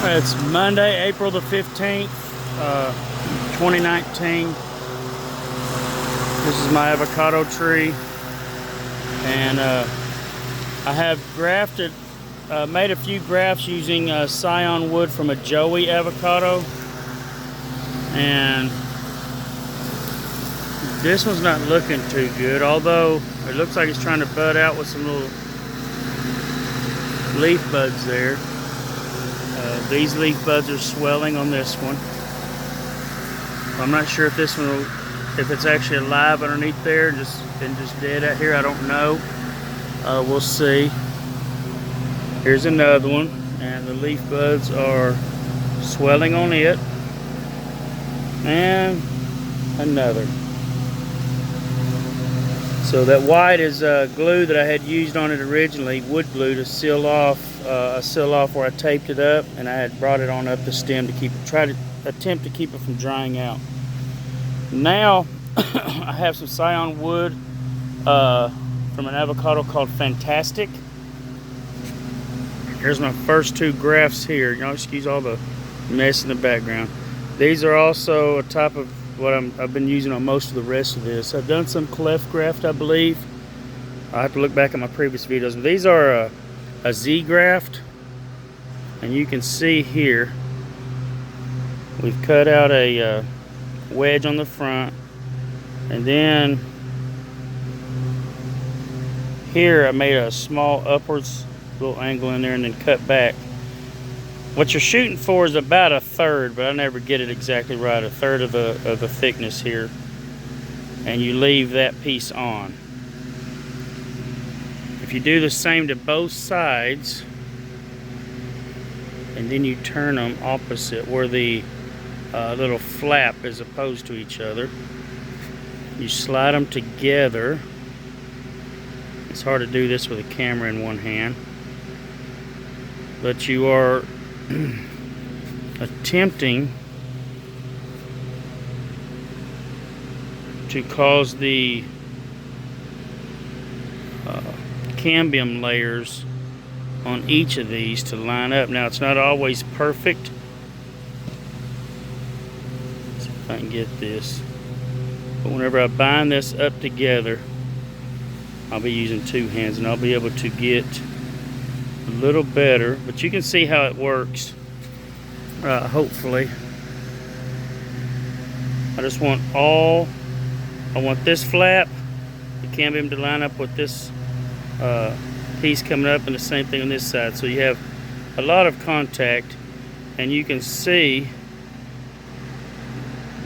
It's Monday, April the 15th, 2019. This is my avocado tree, and I have grafted, made a few grafts using scion wood from a Joey avocado, and this one's not looking too good, although it looks like it's trying to bud out with some little leaf buds there. These leaf buds are swelling on this one. I'm not sure if this one will, if it's actually alive underneath there and just dead out here. I don't know. We'll see. Here's another one, and the leaf buds are swelling on it. And another. So that white is glue that I had used on it originally, wood glue to seal off where I taped it up, and I had brought it on up the stem to keep it, attempt to keep it from drying out. Now I have some scion wood from an avocado called Fantastic. Here's my first two grafts here. Y'all excuse all the mess in the background. These are also a type of what I've been using on most of the rest of this. I've done some cleft graft, I believe. I'll have to look back at my previous videos. But these are a Z graft, and you can see here we've cut out a wedge on the front, and then here I made a small upwards little angle in there and then cut back. What you're shooting for is about a third, but I never get it exactly right. A third of the thickness here, and you leave that piece on. If you do the same to both sides, and then you turn them opposite where the little flap is opposed to each other, you slide them together. It's hard to do this with a camera in one hand, but you are attempting to cause the cambium layers on each of these to line up. Now, it's not always perfect. Let's see if I can get this. But whenever I bind this up together, I'll be using two hands, and I'll be able to get a little better, but you can see how it works. Hopefully, I just want I want this flap, the cambium, to line up with this piece coming up, and the same thing on this side, so you have a lot of contact, and you can see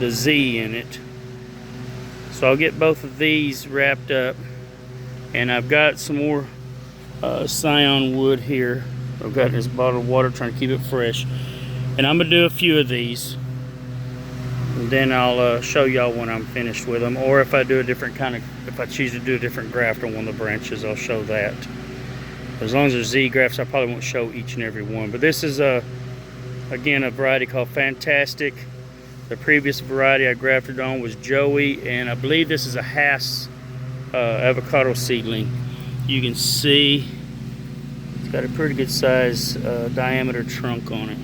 the Z in it. So I'll get both of these wrapped up, and I've got some more scion wood here. I've got this bottle of water, trying to keep it fresh, and I'm gonna do a few of these, and then I'll show y'all when I'm finished with them, or if I do a different kind of, if I choose to do a different graft on one of the branches, I'll show that. As long as there's Z grafts, I probably won't show each and every one, but this is again a variety called Fantastic. The previous variety I grafted on was Joey, and I believe this is a Hass avocado seedling. You can see it's got a pretty good size diameter trunk on it.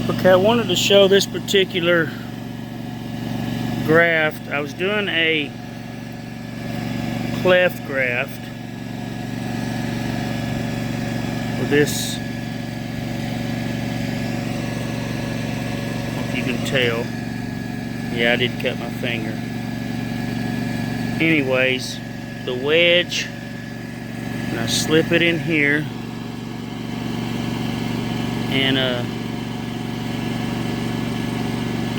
Okay, I wanted to show this particular graft. I was doing a cleft graft with this. Hope you can tell. Yeah, I did cut my finger. Anyways, the wedge, and I slip it in here, and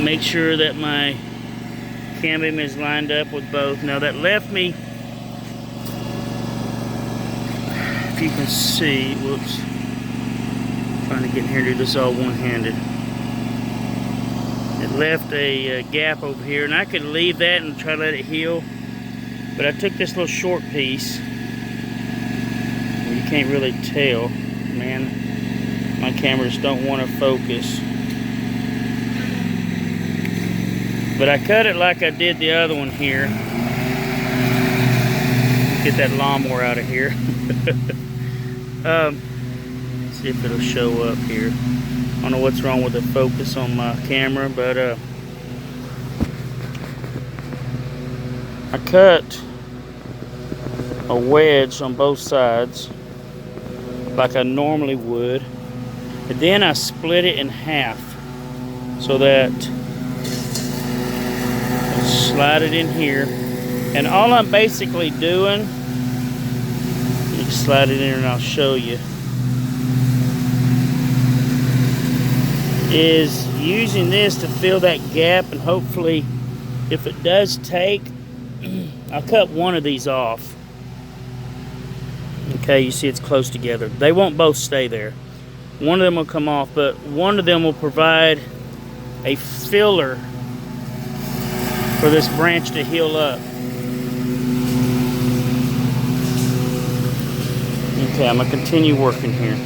make sure that my cambium is lined up with both. Now that left me, if you can see, whoops, trying to get in here and do this all one-handed. It left a gap over here, and I could leave that and try to let it heal, but I took this little short piece. You can't really tell, man, my cameras don't want to focus, but I cut it like I did the other one here. Get that lawnmower out of here. see if it'll show up here. I don't know what's wrong with the focus on my camera, but I cut a wedge on both sides like I normally would, and then I split it in half so that I slide it in here. And all I'm basically doing, you slide it in and I'll show you, is using this to fill that gap, and hopefully if it does take, I'll cut one of these off. Okay, you see it's close together. They won't both stay there. One of them will come off, but one of them will provide a filler for this branch to heal up. Okay, I'm gonna continue working here.